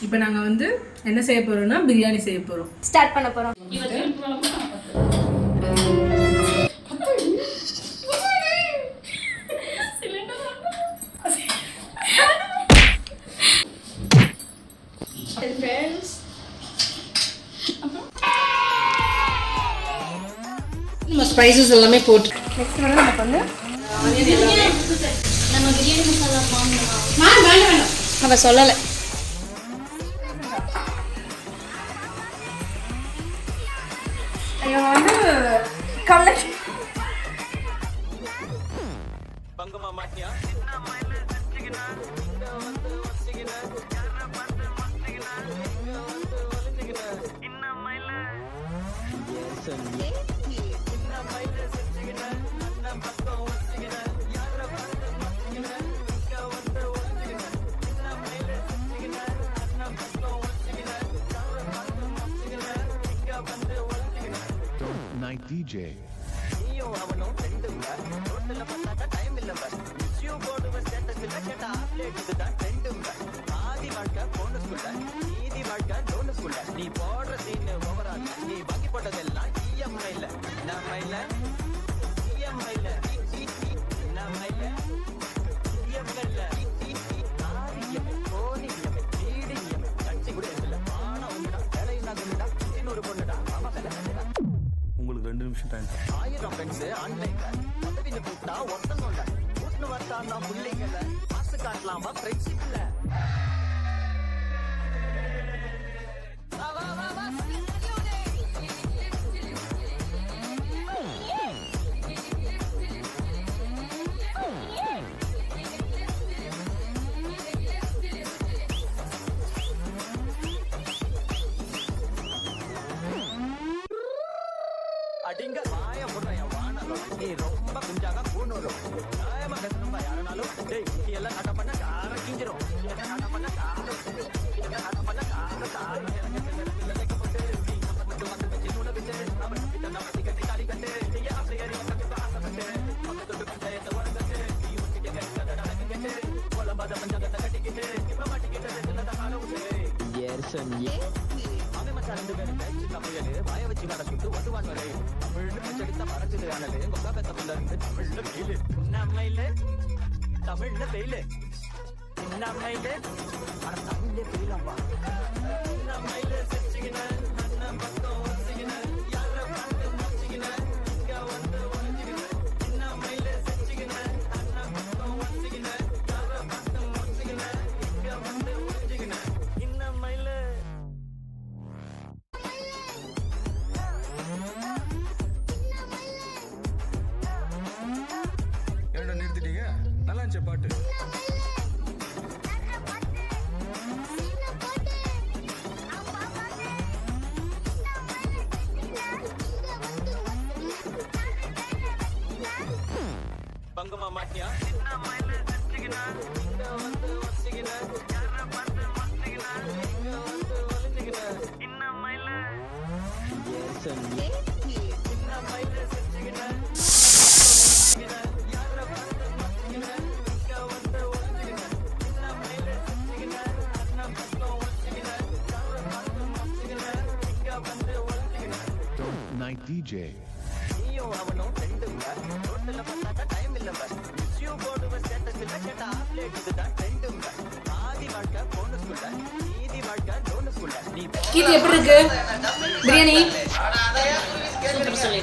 இப்போ நாங்கள் வந்து என்ன செய்ய போகிறோம்னா பிரியாணி செய்ய போகிறோம். ஸ்டார்ட் பண்ண போகிறோம். நம்ம ஸ்பைசஸ் எல்லாமே போட்டு நெக்ஸ்ட் வந்து நமக்கு வந்து நம்ம பிரியாணி மசாலா வாங்கலாம். அவ சொல்லலை. இவங்க வந்து கல்ல Night DJ. உங்களுக்கு 2 நிமிஷம் டைம். 1000 ஃப்ரெண்ட்ஸ் ஆன்லைன்ல பதவில கூட்டா ஒருத்தன் சொல்ல கூட்னு வரட்டானா புள்ளைங்கள பாஸ் காட்டலாமா ஃப்ரெண்ட்ஷிப்ல. அடிங்க வாய போடுறேன் வானரம் நீ ரொம்ப குஞ்சாக கூணுரும் நியாயமா பேசணும்பா யாருனாலும் டேய் எல்லாம் கட்ட பண்ண கார கிஞ்சிரும் கட்ட பண்ண கார கட்ட பண்ண கார வாய வச்சு நடக்கிட்டு ஒட்டுவான் வரை தமிழ்னு பச்சடித்த மறைச்சது ஆனது கொக்கா பெத்த புள்ள இருந்து தமிழ்ல வெயிலு நம்மையில தமிழ்ல வெயிலு நம்மையில ஆனா தமிழ்ல வெயிலாம்பா நம்மையில செச்சுக்கின அண்ணன் பக்கம் வச்சுக்கின யார பார்த்து மச்சிக்கின இங்க வந்து ஒழிஞ்சுக்கின நம்மையில செச்சுக்கின அண்ணன் பக்கம் வச்சுக்கின யார பார்த்து மச்சிக்கின இங்க வந்து ஒழிஞ்சுக்கின இன்னமையில நிறுத்திட்டீங்க. நல்லா இருந்துச்சு பாட்டு. பங்கமா மாட்டியா Night DJ. அவனும் ரெண்டுங்க ரோட்ல பார்த்தா டைம் இல்லங்க யூ போடுவ ஸ்டேட்டஸ்ல கேட்டா அப்டேட் இதுதான் ட்ரெண்டுங்க ஆதி வாழ்க்கை போனஸ்குள்ள நீதி வாழ்க்கை டோனஸ்குள்ள நீ கீது எப்படி இருக்கு பிரியாணி? சூப்பர் சொல்லி